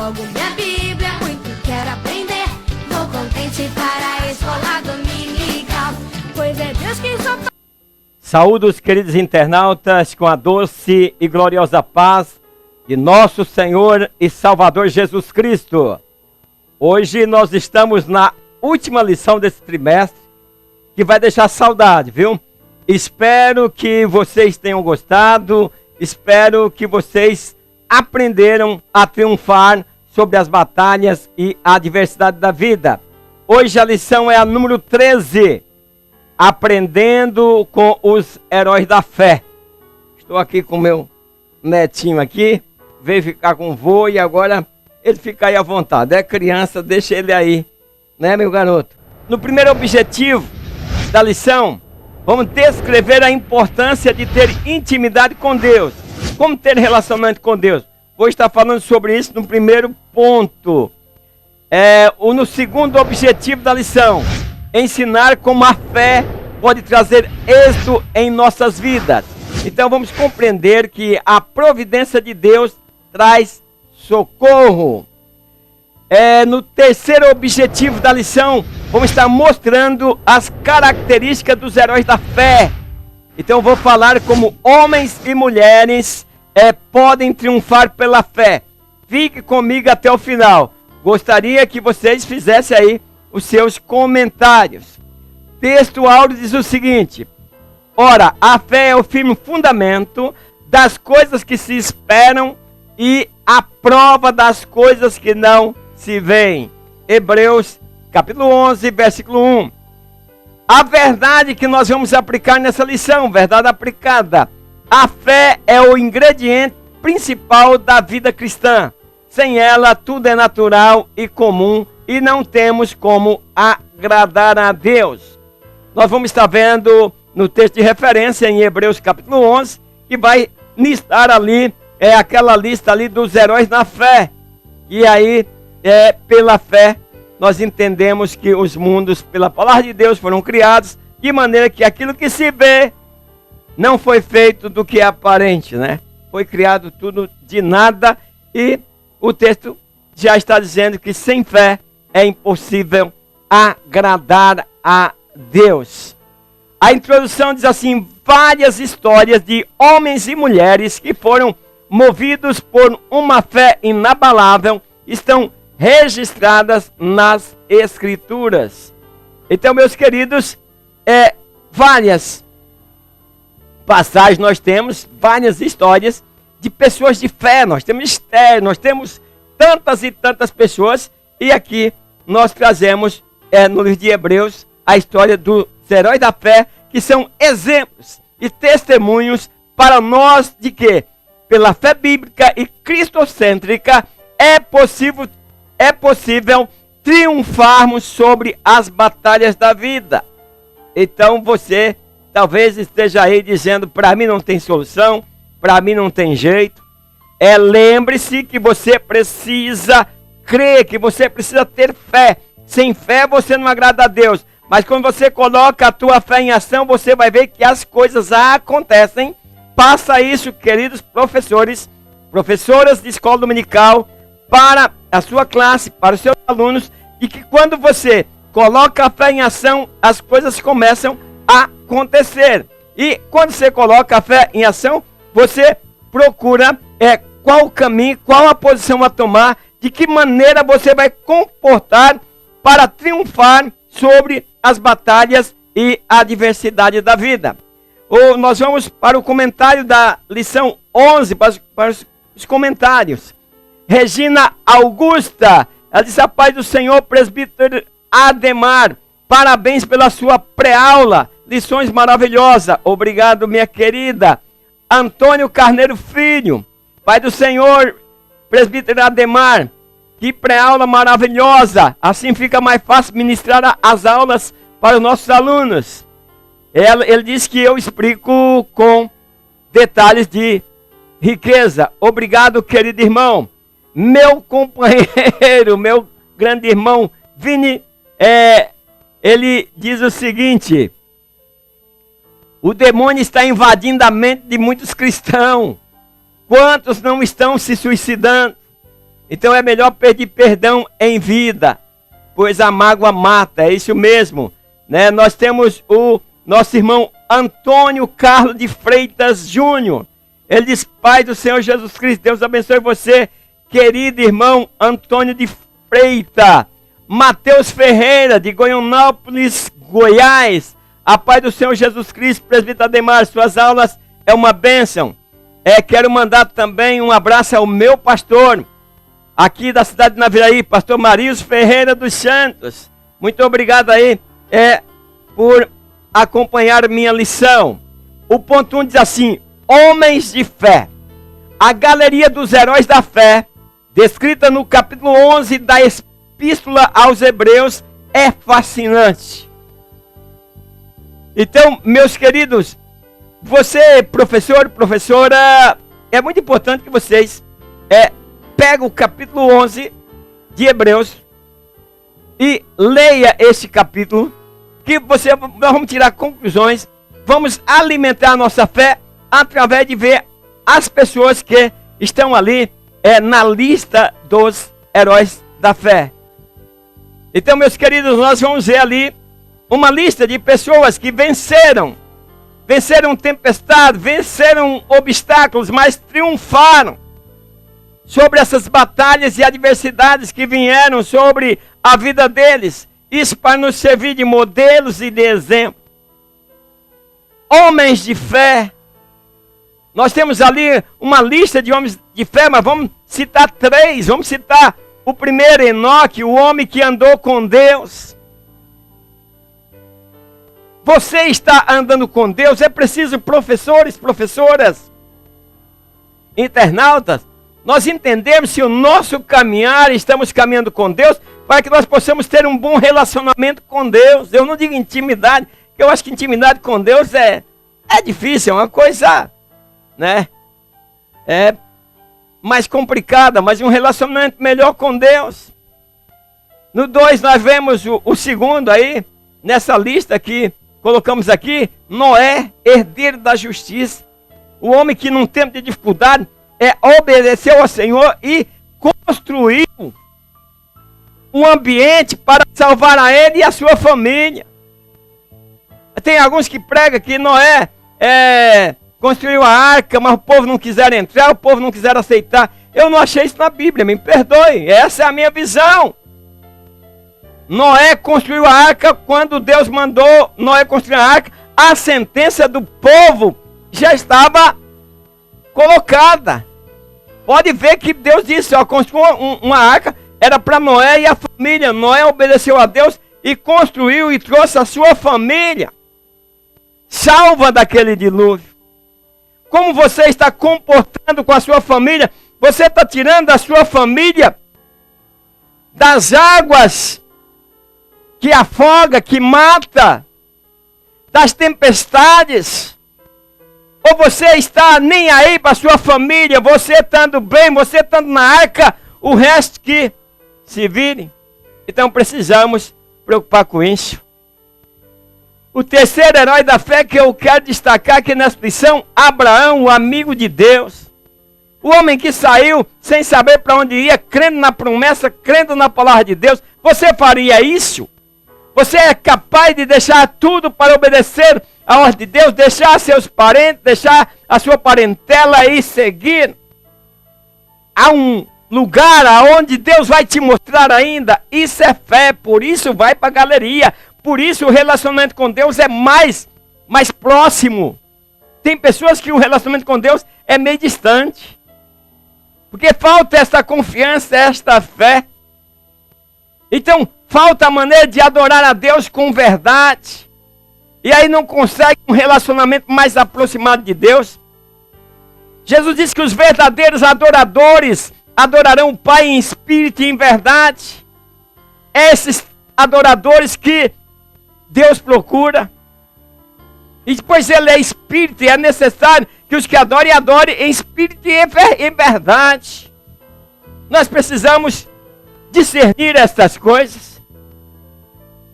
logo minha Bíblia, muito quero aprender. Vou contente para a escola dominical, pois é Deus quem só... Saúdo os queridos internautas com a doce e gloriosa paz de nosso Senhor e Salvador Jesus Cristo. Hoje nós estamos na última lição desse trimestre, que vai deixar saudade, viu? Espero que vocês tenham gostado, espero que vocês aprenderam a triunfar sobre as batalhas e a adversidade da vida. Hoje a lição é a número 13. Aprendendo com os heróis da fé. Estou aqui com meu netinho aqui, veio ficar com o vô e agora ele fica aí à vontade. É criança, deixa ele aí, né, meu garoto? No primeiro objetivo da lição, vamos descrever a importância de ter intimidade com Deus. Como ter relacionamento com Deus? Vou estar falando sobre isso no primeiro ponto. No segundo objetivo da lição, ensinar como a fé pode trazer êxito em nossas vidas. Então vamos compreender que a providência de Deus traz socorro. No terceiro objetivo da lição, vamos estar mostrando as características dos heróis da fé. Então vou falar como homens e mulheres podem triunfar pela fé. Fique comigo até o final. Gostaria que vocês fizessem aí os seus comentários. Texto áureo diz o seguinte: ora, a fé é o firme fundamento das coisas que se esperam e a prova das coisas que não se veem. Hebreus capítulo 11, versículo 1. A verdade que nós vamos aplicar nessa lição, verdade aplicada. A fé é o ingrediente principal da vida cristã. Sem ela, tudo é natural e comum e não temos como agradar a Deus. Nós vamos estar vendo no texto de referência em Hebreus capítulo 11, que vai listar ali, aquela lista ali dos heróis na fé. E aí, pela fé, nós entendemos que os mundos, pela palavra de Deus, foram criados, de maneira que aquilo que se vê não foi feito do que é aparente, né? Foi criado tudo de nada e o texto já está dizendo que sem fé é impossível agradar a Deus. A introdução diz assim: várias histórias de homens e mulheres que foram movidos por uma fé inabalável estão registradas nas Escrituras. Então, meus queridos, várias passagens nós temos, várias histórias de pessoas de fé. Nós temos Esther, nós temos tantas e tantas pessoas. E aqui nós trazemos, no livro de Hebreus, a história dos heróis da fé, que são exemplos e testemunhos para nós de que, pela fé bíblica e cristocêntrica, é possível triunfarmos sobre as batalhas da vida. Então você talvez esteja aí dizendo: para mim não tem solução, para mim não tem jeito. Lembre-se que você precisa crer, que você precisa ter fé. Sem fé você não agrada a Deus. Mas quando você coloca a tua fé em ação, você vai ver que as coisas acontecem. Passa isso, queridos professores, professoras de escola dominical, para a sua classe, para os seus alunos, e que quando você coloca a fé em ação, as coisas começam a acontecer. E quando você coloca a fé em ação, você procura qual o caminho, qual a posição a tomar, de que maneira você vai comportar para triunfar sobre as batalhas e a adversidade da vida. Nós vamos para o comentário da lição 11, para os comentários. Regina Augusta, ela diz: a paz do Senhor, presbítero Ademar, parabéns pela sua pré-aula, lições maravilhosas. Obrigado, minha querida. Antônio Carneiro Filho, pai do Senhor, presbítero Ademar, que pré-aula maravilhosa. Assim fica mais fácil ministrar as aulas para os nossos alunos. Ele diz que eu explico com detalhes de riqueza. Obrigado, querido irmão. Meu companheiro, meu grande irmão Vini, ele diz o seguinte: o demônio está invadindo a mente de muitos cristãos. Quantos não estão se suicidando? Então é melhor pedir perdão em vida, pois a mágoa mata, é isso mesmo, né? Nós temos o nosso irmão Antônio Carlos de Freitas Júnior. Ele diz: Pai do Senhor Jesus Cristo, Deus abençoe você, querido irmão Antônio de Freitas. Mateus Ferreira, de Goianápolis, Goiás. A paz do Senhor Jesus Cristo, presbítero Ademar, suas aulas é uma bênção. Quero mandar também um abraço ao meu pastor, aqui da cidade de Naviraí, pastor Marius Ferreira dos Santos. Muito obrigado aí por acompanhar minha lição. O ponto 1 diz assim: homens de fé. A galeria dos heróis da fé, descrita no capítulo 11 da Epístola aos Hebreus, é fascinante. Então, meus queridos, você, professor, professora, é muito importante que vocês peguem o capítulo 11 de Hebreus e leia esse capítulo, que nós vamos tirar conclusões, vamos alimentar a nossa fé através de ver as pessoas que estão ali na lista dos heróis da fé. Então, meus queridos, nós vamos ver ali uma lista de pessoas que venceram tempestade, venceram obstáculos, mas triunfaram sobre essas batalhas e adversidades que vieram sobre a vida deles. Isso para nos servir de modelos e de exemplo. Homens de fé. Nós temos ali uma lista de homens de fé, mas vamos citar 3. Vamos citar o primeiro, Enoque, o homem que andou com Deus. Você está andando com Deus? É preciso professores, professoras, internautas, nós entendemos se o nosso caminhar, estamos caminhando com Deus, para que nós possamos ter um bom relacionamento com Deus. Eu não digo intimidade, porque eu acho que intimidade com Deus é difícil, é uma coisa, né? É mais complicada, mas um relacionamento melhor com Deus. No 2 nós vemos o segundo aí, nessa lista que colocamos aqui, Noé, herdeiro da justiça. O homem que num tempo de dificuldade obedeceu ao Senhor e construiu um ambiente para salvar a ele e a sua família. Tem alguns que pregam que Noé construiu a arca, mas o povo não quiser entrar, o povo não quiser aceitar. Eu não achei isso na Bíblia, me perdoe, essa é a minha visão. Noé construiu a arca, quando Deus mandou Noé construir a arca, a sentença do povo já estava colocada. Pode ver que Deus disse, construiu uma arca, era para Noé e a família. Noé obedeceu a Deus e construiu e trouxe a sua família salva daquele dilúvio. Como você está comportando com a sua família? Você está tirando a sua família das águas que afoga, que mata, das tempestades? Ou você está nem aí para a sua família, você estando bem, você estando na arca, o resto que se vire? Então precisamos preocupar com isso. O terceiro herói da fé que eu quero destacar aqui nessa lição, Abraão, o amigo de Deus. O homem que saiu sem saber para onde ia, crendo na promessa, crendo na palavra de Deus. Você faria isso? Você é capaz de deixar tudo para obedecer a ordem de Deus? Deixar seus parentes, deixar a sua parentela e seguir a um lugar aonde Deus vai te mostrar ainda? Isso é fé, por isso vai para a galeria. Por isso o relacionamento com Deus é mais próximo. Tem pessoas que o relacionamento com Deus é meio distante. Porque falta esta confiança, esta fé. Então, falta a maneira de adorar a Deus com verdade. E aí não consegue um relacionamento mais aproximado de Deus. Jesus disse que os verdadeiros adoradores adorarão o Pai em espírito e em verdade. Esses adoradores que Deus procura. E depois ele é espírito e é necessário que os que adorem em espírito e em verdade. Nós precisamos discernir estas coisas.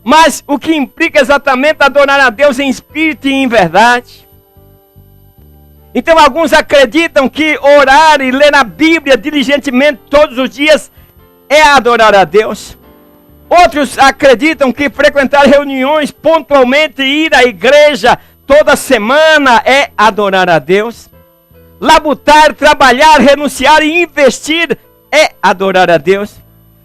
Mas o que implica exatamente adorar a Deus em espírito e em verdade. Então alguns acreditam que orar e ler a Bíblia diligentemente todos os dias é adorar a Deus. Outros acreditam que frequentar reuniões pontualmente e ir à igreja toda semana é adorar a Deus. Labutar, trabalhar, renunciar e investir é adorar a Deus.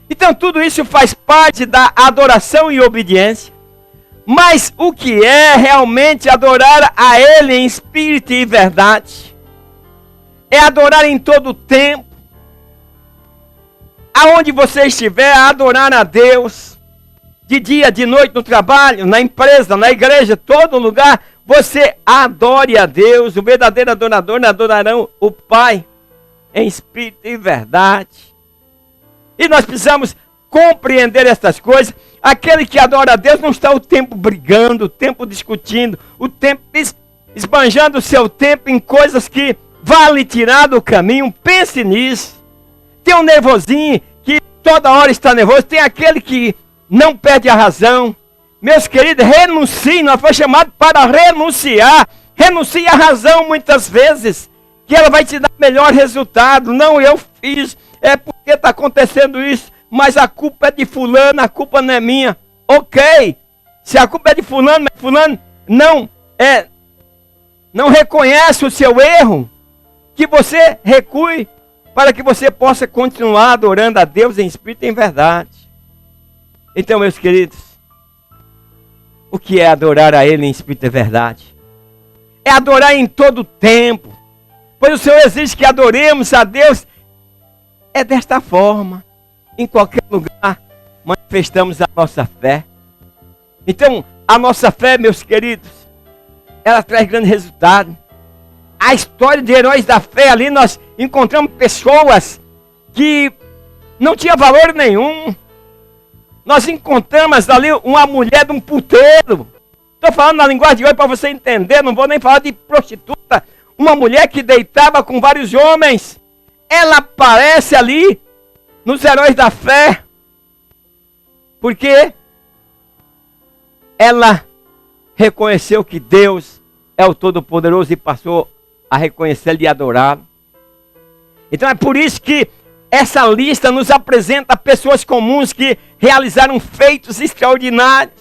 Então tudo isso faz parte da adoração e obediência. Mas o que é realmente adorar a Ele em espírito e verdade? É adorar em todo o tempo. Aonde você estiver, adorar a Deus. De dia, de noite, no trabalho, na empresa, na igreja, todo lugar. Você adore a Deus. O verdadeiro adorador adorarão o Pai em espírito e verdade. E nós precisamos compreender essas coisas. Aquele que adora a Deus não está o tempo brigando, o tempo discutindo, o tempo esbanjando o seu tempo em coisas que vão lhe tirar do caminho. Pense nisso. Tem um nervosinho que toda hora está nervoso. Tem aquele que não perde a razão. Meus queridos, renuncie. Nós fomos chamados para renunciar. Renuncie à razão muitas vezes, que ela vai te dar melhor resultado. Não, eu fiz, é porque está acontecendo isso. Mas a culpa é de fulano, a culpa não é minha. Ok, se a culpa é de fulano, mas fulano não reconhece o seu erro, que você recue para que você possa continuar adorando a Deus em espírito e em verdade. Então, meus queridos, o que é adorar a Ele em espírito e verdade? É adorar em todo o tempo, pois o Senhor exige que adoremos a Deus é desta forma. Em qualquer lugar, manifestamos a nossa fé. Então, a nossa fé, meus queridos, ela traz grande resultado. A história de heróis da fé ali, nós encontramos pessoas que não tinham valor nenhum. Nós encontramos ali uma mulher de um puteiro. Estou falando na linguagem de hoje para você entender, não vou nem falar de prostituta. Uma mulher que deitava com vários homens. Ela aparece ali nos heróis da fé, porque ela reconheceu que Deus é o Todo-Poderoso e passou a reconhecê-lo e adorá-lo. Então é por isso que essa lista nos apresenta pessoas comuns que realizaram feitos extraordinários.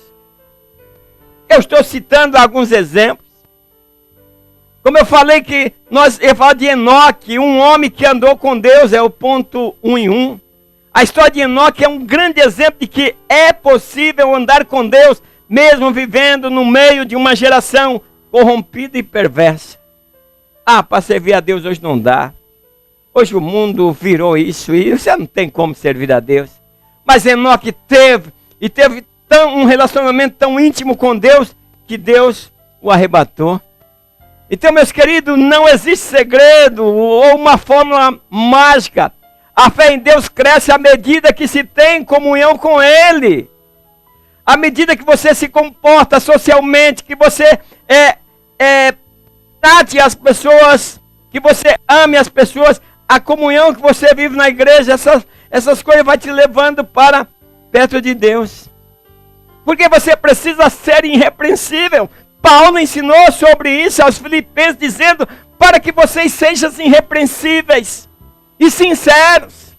Eu estou citando alguns exemplos. Como eu falei que eu falo de Enoque, um homem que andou com Deus, é o ponto 1 em 1. A história de Enoque é um grande exemplo de que é possível andar com Deus, mesmo vivendo no meio de uma geração corrompida e perversa. Para servir a Deus hoje não dá. Hoje o mundo virou isso e você não tem como servir a Deus. Mas Enoque teve um relacionamento tão íntimo com Deus, que Deus o arrebatou. Então, meus queridos, não existe segredo ou uma fórmula mágica. A fé em Deus cresce à medida que se tem comunhão com Ele. À medida que você se comporta socialmente, que você trate as pessoas, que você ame as pessoas, a comunhão que você vive na igreja, essas coisas vão te levando para perto de Deus. Porque você precisa ser irrepreensível. Paulo ensinou sobre isso aos Filipenses, dizendo para que vocês sejam irrepreensíveis e sinceros,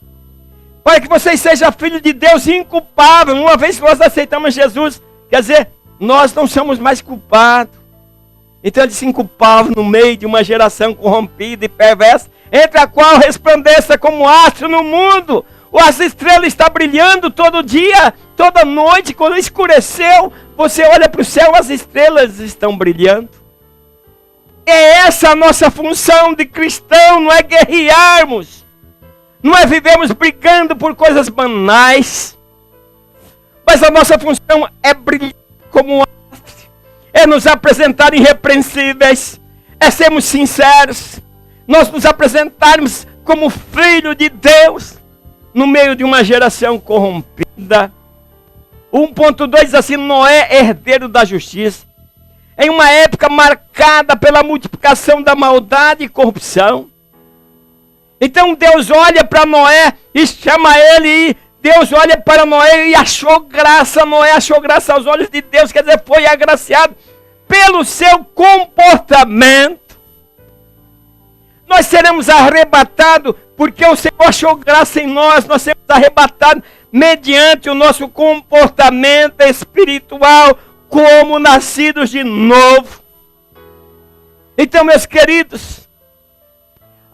para que vocês sejam filhos de Deus inculpáveis. Uma vez que nós aceitamos Jesus, quer dizer, nós não somos mais culpados. Então ele disse inculpável no meio de uma geração corrompida e perversa, entre a qual resplandeça como astro no mundo. As estrelas estão brilhando todo dia, toda noite. Quando escureceu, você olha para o céu, as estrelas estão brilhando. É essa a nossa função de cristão, não é guerrearmos, não é vivermos brigando por coisas banais, mas a nossa função é brilhar como astro, é nos apresentar irrepreensíveis, é sermos sinceros, nós nos apresentarmos como filho de Deus, no meio de uma geração corrompida. 1.2 diz assim: Noé, herdeiro da justiça. Em uma época marcada pela multiplicação da maldade e corrupção. Então Deus olha para Noé e chama ele, e Deus olha para Noé e achou graça. Noé achou graça aos olhos de Deus, quer dizer, foi agraciado pelo seu comportamento. Nós seremos arrebatados porque o Senhor achou graça em nós. Nós seremos arrebatados mediante o nosso comportamento espiritual como nascidos de novo. Então, meus queridos,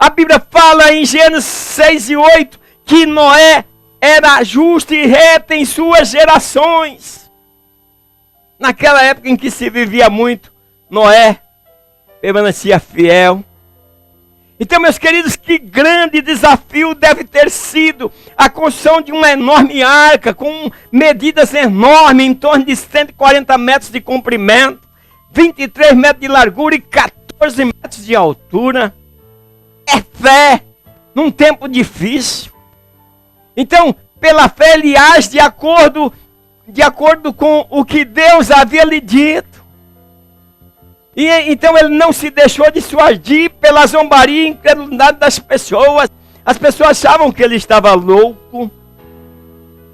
a Bíblia fala em Gênesis 6 e 8 que Noé era justo e reto em suas gerações. Naquela época em que se vivia muito, Noé permanecia fiel. Então, meus queridos, que grande desafio deve ter sido a construção de uma enorme arca com medidas enormes, em torno de 140 metros de comprimento, 23 metros de largura e 14 metros de altura. É fé num tempo difícil. Então, pela fé ele age de acordo com o que Deus havia lhe dito. E então ele não se deixou dissuadir pela zombaria e incredulidade das pessoas. As pessoas achavam que ele estava louco.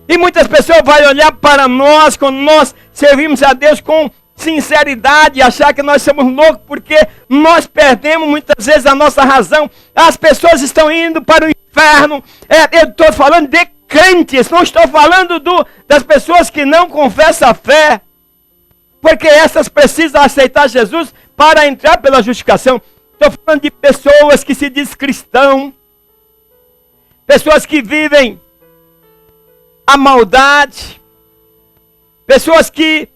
E muitas pessoas vão olhar para nós, quando nós servimos a Deus com sinceridade, e achar que nós somos loucos, porque nós perdemos muitas vezes a nossa razão. As pessoas estão indo para o inferno. Eu estou falando de crentes, não estou falando das pessoas que não confessam a fé. Porque essas precisam aceitar Jesus para entrar pela justificação. Estou falando de pessoas que se dizem cristão. Pessoas que vivem a maldade. Pessoas que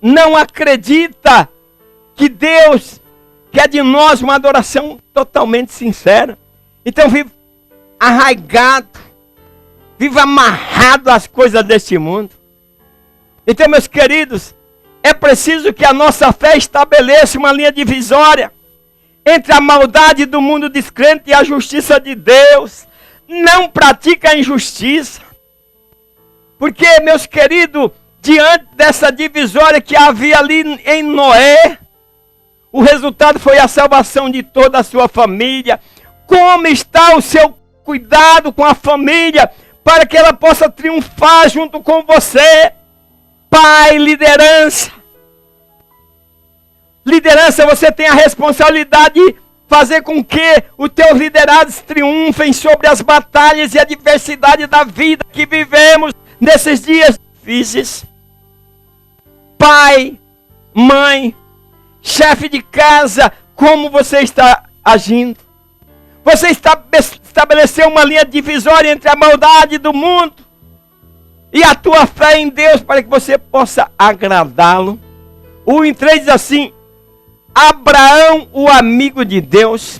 não acreditam que Deus quer de nós uma adoração totalmente sincera. Então vive arraigado. Vive amarrado às coisas deste mundo. Então, meus queridos, é preciso que a nossa fé estabeleça uma linha divisória entre a maldade do mundo descrente e a justiça de Deus. Não pratica a injustiça. Porque, meus queridos, diante dessa divisória que havia ali em Noé, o resultado foi a salvação de toda a sua família. Como está o seu cuidado com a família para que ela possa triunfar junto com você? Pai, liderança. Liderança, você tem a responsabilidade de fazer com que os teus liderados triunfem sobre as batalhas e a adversidade da vida que vivemos nesses dias difíceis. Pai, mãe, chefe de casa, como você está agindo? Você estabeleceu uma linha divisória entre a maldade do mundo e a tua fé em Deus para que você possa agradá-lo. O 3 diz assim: Abraão, o amigo de Deus.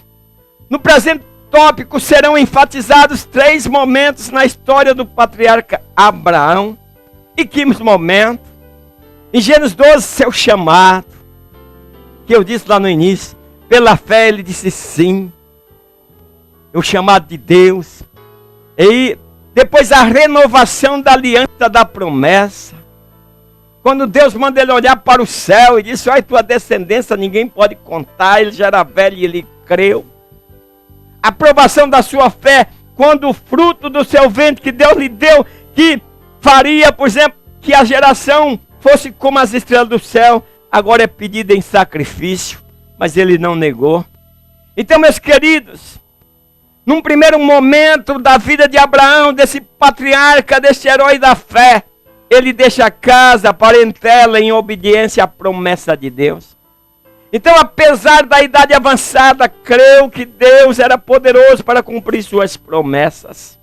No presente tópico serão enfatizados 3 momentos na história do patriarca Abraão. E que momento? Em Gênesis 12, seu chamado, que eu disse lá no início, pela fé ele disse sim. O chamado de Deus. E depois a renovação da aliança da promessa. Quando Deus manda ele olhar para o céu e disse: olha, tua descendência ninguém pode contar. Ele já era velho e ele creu. A aprovação da sua fé, quando o fruto do seu ventre que Deus lhe deu, que faria, por exemplo, que a geração fosse como as estrelas do céu, agora é pedida em sacrifício. Mas ele não negou. Então, meus queridos, num primeiro momento da vida de Abraão, desse patriarca, desse herói da fé, ele deixa a casa, a parentela, em obediência à promessa de Deus. Então, apesar da idade avançada, creu que Deus era poderoso para cumprir suas promessas.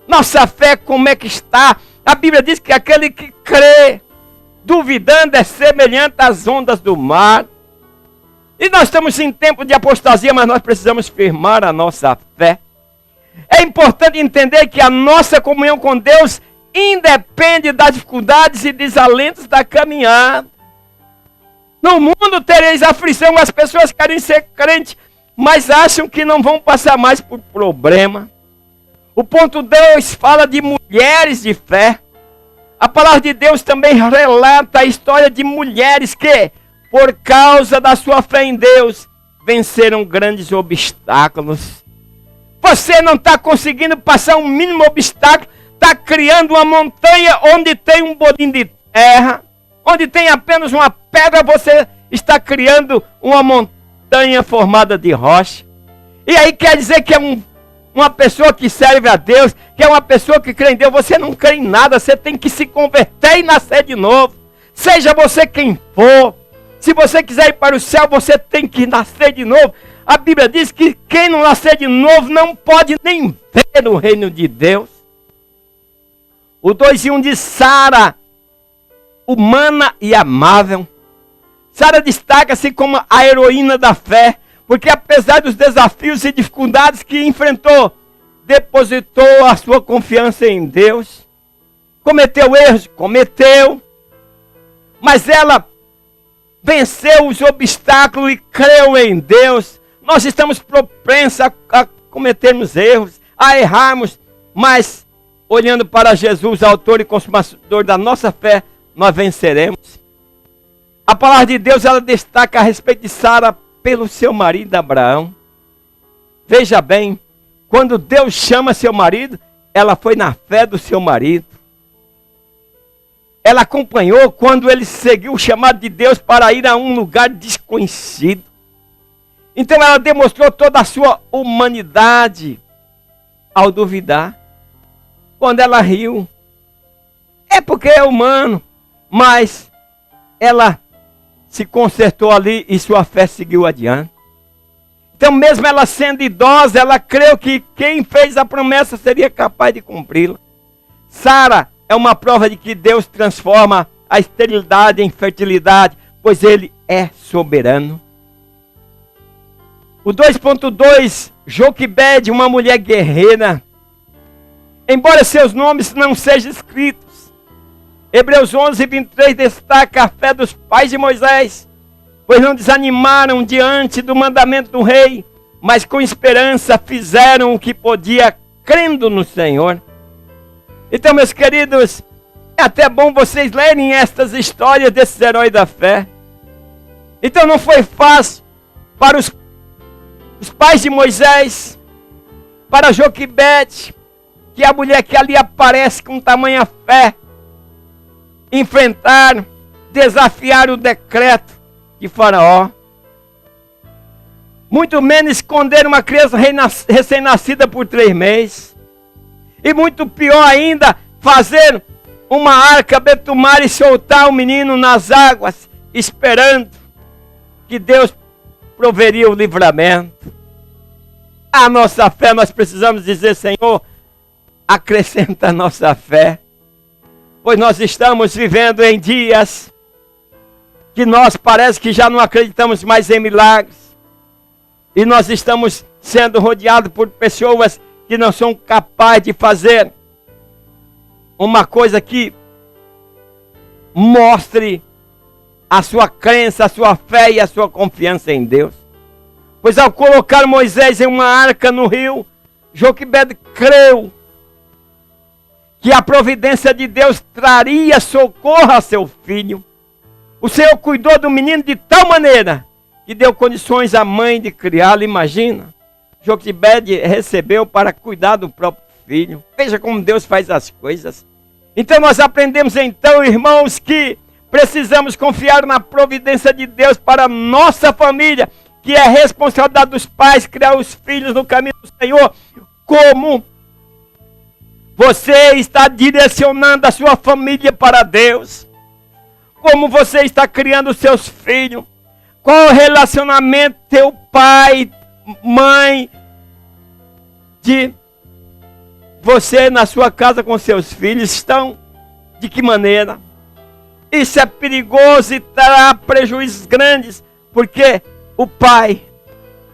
Nossa fé, como é que está? A Bíblia diz que aquele que crê, duvidando, é semelhante às ondas do mar. E nós estamos em tempo de apostasia, mas nós precisamos firmar a nossa fé. É importante entender que a nossa comunhão com Deus independe das dificuldades e desalentos da caminhada. No mundo tereis aflição, as pessoas querem ser crentes, mas acham que não vão passar mais por problema. O ponto 2 fala de mulheres de fé. A palavra de Deus também relata a história de mulheres que, por causa da sua fé em Deus, venceram grandes obstáculos. Você não está conseguindo passar um mínimo obstáculo, está criando uma montanha onde tem um bolinho de terra, onde tem apenas uma pedra, você está criando uma montanha formada de rocha. E aí quer dizer que é uma pessoa que serve a Deus, que é uma pessoa que crê em Deus. Você não crê em nada, você tem que se converter e nascer de novo. Seja você quem for. Se você quiser ir para o céu, você tem que nascer de novo. A Bíblia diz que quem não nascer de novo não pode nem ver o reino de Deus. O 2:1 diz Sara, humana e amável. Sara destaca-se como a heroína da fé, porque apesar dos desafios e dificuldades que enfrentou, depositou a sua confiança em Deus. Cometeu erros? Cometeu. Mas ela venceu os obstáculos e creu em Deus. Nós estamos propensos a cometermos erros, a errarmos, mas olhando para Jesus, autor e consumador da nossa fé, nós venceremos. A palavra de Deus, ela destaca a respeito de Sara pelo seu marido Abraão. Veja bem, quando Deus chama seu marido, ela foi na fé do seu marido. Ela acompanhou quando ele seguiu o chamado de Deus para ir a um lugar desconhecido. Então ela demonstrou toda a sua humanidade ao duvidar. Quando ela riu, é porque é humano, mas ela se consertou ali e sua fé seguiu adiante. Então mesmo ela sendo idosa, ela creu que quem fez a promessa seria capaz de cumpri-la. Sara é uma prova de que Deus transforma a esterilidade em fertilidade, pois Ele é soberano. O 2.2, Joquebede, uma mulher guerreira. Embora seus nomes não sejam escritos, Hebreus 11:23 destaca a fé dos pais de Moisés, pois não desanimaram diante do mandamento do rei, mas com esperança fizeram o que podia, crendo no Senhor. Então, meus queridos, é até bom vocês lerem estas histórias desses heróis da fé. Então não foi fácil para os pais de Moisés, para Joquebede, que é a mulher que ali aparece com tamanha fé, enfrentar, desafiar o decreto de Faraó. Muito menos esconder uma criança recém-nascida por 3 meses. E muito pior ainda, fazer uma arca betumar e soltar o menino nas águas, esperando que Deus proveria o livramento. A nossa fé, nós precisamos dizer, Senhor, acrescenta a nossa fé. Pois nós estamos vivendo em dias que nós parece que já não acreditamos mais em milagres. E nós estamos sendo rodeados por pessoas que não são capazes de fazer uma coisa que mostre a sua crença, a sua fé e a sua confiança em Deus. Pois ao colocar Moisés em uma arca no rio, Joquebede creu que a providência de Deus traria socorro a seu filho. O Senhor cuidou do menino de tal maneira que deu condições à mãe de criá-lo. Imagina, Joquebede recebeu para cuidar do próprio filho. Veja como Deus faz as coisas. Então nós aprendemos então, irmãos, que precisamos confiar na providência de Deus para a nossa família, que é a responsabilidade dos pais criar os filhos no caminho do Senhor. Como você está direcionando a sua família para Deus? Como você está criando os seus filhos? Qual o relacionamento teu pai, mãe, de você na sua casa com seus filhos estão? De que maneira? Isso é perigoso e trará prejuízos grandes, porque o pai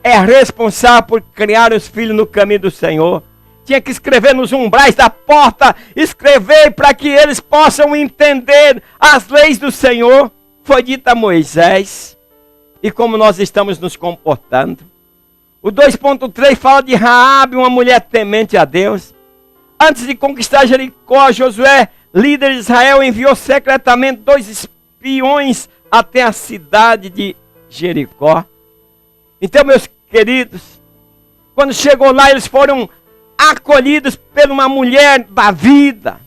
é responsável por criar os filhos no caminho do Senhor. Tinha que escrever nos umbrais da porta, escrever para que eles possam entender as leis do Senhor. Foi dito a Moisés. E como nós estamos nos comportando. O 2.3 fala de Raabe, uma mulher temente a Deus. Antes de conquistar Jericó, Josué, líder de Israel, enviou secretamente 2 espiões até a cidade de Jericó. Então, meus queridos, quando chegou lá, eles foram acolhidos por uma mulher da vida.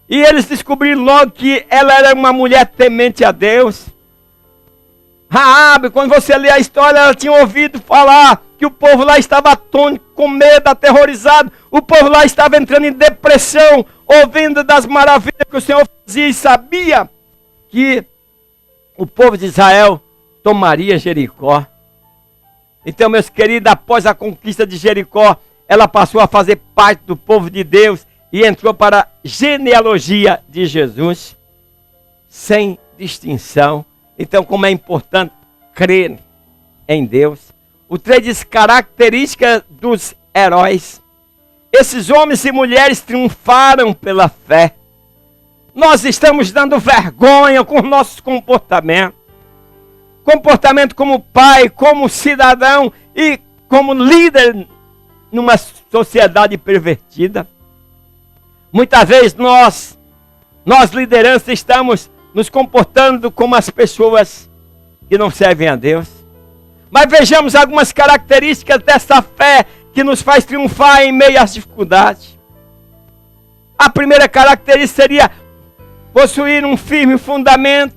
E eles descobriram logo que ela era uma mulher temente a Deus. Raabe, quando você lê a história, ela tinha ouvido falar que o povo lá estava atônito, com medo, aterrorizado. O povo lá estava entrando em depressão, ouvindo das maravilhas que o Senhor fazia e sabia que o povo de Israel tomaria Jericó. Então, meus queridos, após a conquista de Jericó, ela passou a fazer parte do povo de Deus e entrou para a genealogia de Jesus, sem distinção. Então, como é importante crer em Deus. O 3 diz características dos heróis. Esses homens e mulheres triunfaram pela fé. Nós estamos dando vergonha com nossos comportamentos. Comportamento como pai, como cidadão e como líder numa sociedade pervertida. Muitas vezes nós liderança, estamos nos comportando como as pessoas que não servem a Deus. Mas vejamos algumas características dessa fé que nos faz triunfar em meio às dificuldades. A primeira característica seria possuir um firme fundamento.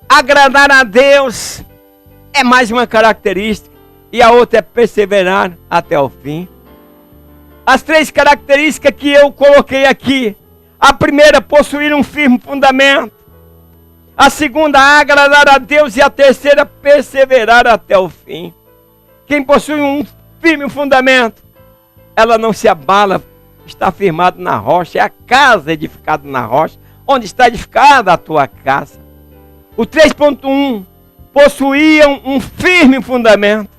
Agradar a Deus é mais uma característica. E a outra é perseverar até o fim. As 3 características que eu coloquei aqui. A primeira, possuir um firme fundamento. A segunda, agradar a Deus. E a terceira, perseverar até o fim. Quem possui um firme fundamento, ela não se abala, está firmado na rocha. É a casa edificada na rocha, onde está edificada a tua casa. O 3.1, possuíam um firme fundamento.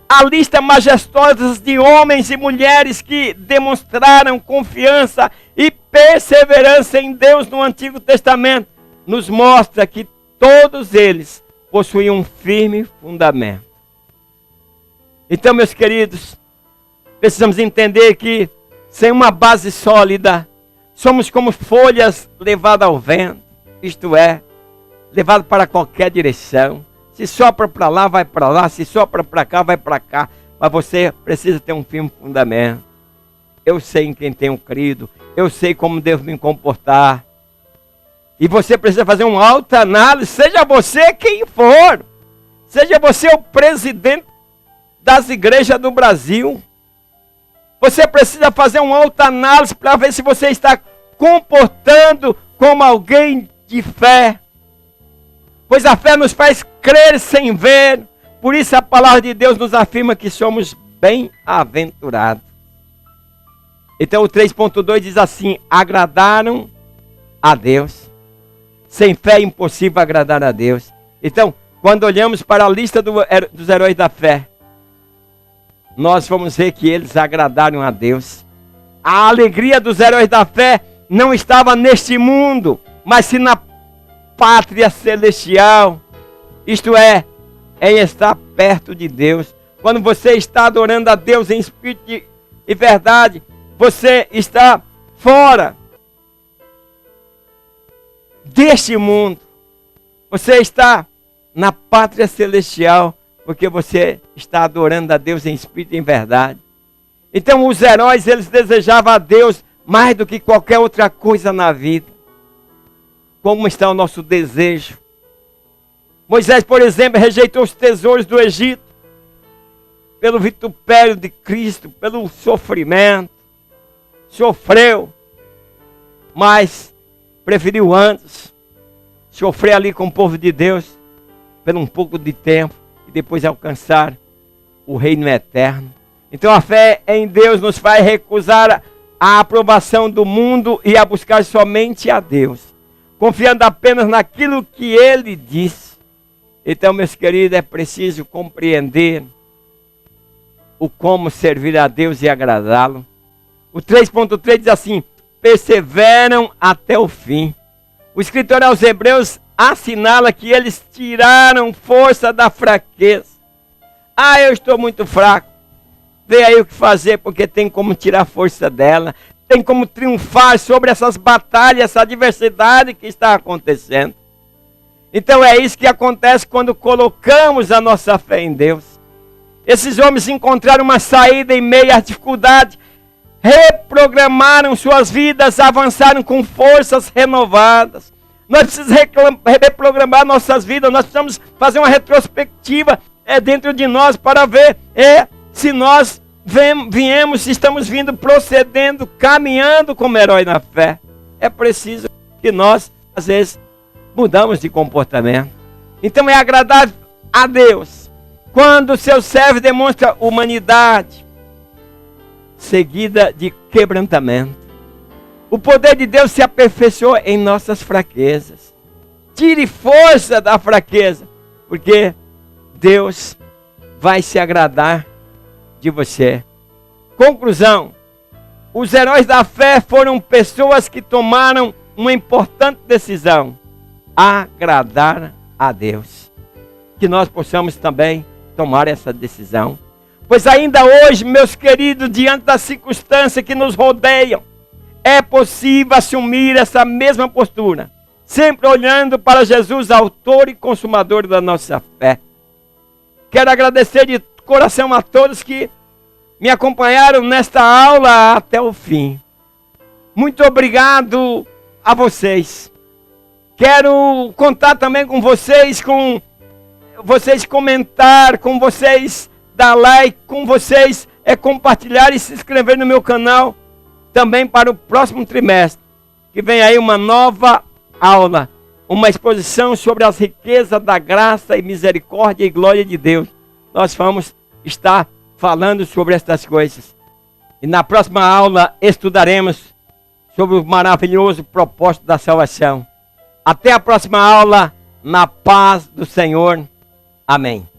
A lista majestosa de homens e mulheres que demonstraram confiança e perseverança em Deus no Antigo Testamento nos mostra que todos eles possuíam um firme fundamento. Então, meus queridos, precisamos entender que sem uma base sólida, somos como folhas levadas ao vento, isto é, levado para qualquer direção. Se sopra para lá, vai para lá. Se sopra para cá, vai para cá. Mas você precisa ter um firme fundamento. Eu sei em quem tenho crido. Eu sei como devo me comportar. E você precisa fazer uma autoanálise. Seja você quem for. Seja você o presidente das igrejas do Brasil. Você precisa fazer uma autoanálise para ver se você está comportando como alguém de fé. Pois a fé nos faz crer sem ver. Por isso a palavra de Deus nos afirma que somos bem-aventurados. Então o 3.2 diz assim: agradaram a Deus. Sem fé é impossível agradar a Deus. Então, quando olhamos para a lista dos heróis da fé, nós vamos ver que eles agradaram a Deus. A alegria dos heróis da fé não estava neste mundo, mas sim na pátria celestial, isto é, em estar perto de Deus. Quando você está adorando a Deus em espírito e verdade, você está fora deste mundo. Você está na pátria celestial, porque você está adorando a Deus em espírito e em verdade. Então os heróis, eles desejavam a Deus mais do que qualquer outra coisa na vida. Como está o nosso desejo? Moisés, por exemplo, rejeitou os tesouros do Egito pelo vitupério de Cristo, pelo sofrimento. Sofreu, mas preferiu antes sofrer ali com o povo de Deus por um pouco de tempo e depois alcançar o reino eterno. Então a fé em Deus nos faz recusar a aprovação do mundo e a buscar somente a Deus, confiando apenas naquilo que Ele diz. Então, meus queridos, é preciso compreender o como servir a Deus e agradá-lo. O 3.3 diz assim: perseveram até o fim. O escritor aos Hebreus assinala que eles tiraram força da fraqueza. Ah, eu estou muito fraco. Vê aí o que fazer, porque tem como tirar força dela. Tem como triunfar sobre essas batalhas, essa adversidade que está acontecendo. Então é isso que acontece quando colocamos a nossa fé em Deus. Esses homens encontraram uma saída em meio às dificuldades, reprogramaram suas vidas, avançaram com forças renovadas. Nós precisamos reprogramar nossas vidas, nós precisamos fazer uma retrospectiva dentro de nós para ver se nós viemos, se estamos vindo, procedendo, caminhando como herói na fé. É preciso que nós, às vezes, mudamos de comportamento. Então é agradável a Deus quando o seu servo demonstra humanidade, seguida de quebrantamento. O poder de Deus se aperfeiçoa em nossas fraquezas. Tire força da fraqueza, porque Deus vai se agradar de você. Conclusão: os heróis da fé foram pessoas que tomaram uma importante decisão: agradar a Deus. Que nós possamos também tomar essa decisão. Pois ainda hoje, meus queridos, diante das circunstâncias que nos rodeiam, é possível assumir essa mesma postura, sempre olhando para Jesus, autor e consumador da nossa fé. Quero agradecer de coração a todos que me acompanharam nesta aula até o fim. Muito obrigado a vocês. Quero contar também com vocês comentar, com vocês dar like, com vocês compartilhar e se inscrever no meu canal também para o próximo trimestre, que vem aí uma nova aula, uma exposição sobre as riquezas da graça e misericórdia e glória de Deus. Nós vamos estar falando sobre estas coisas. E na próxima aula estudaremos sobre o maravilhoso propósito da salvação. Até a próxima aula, na paz do Senhor. Amém.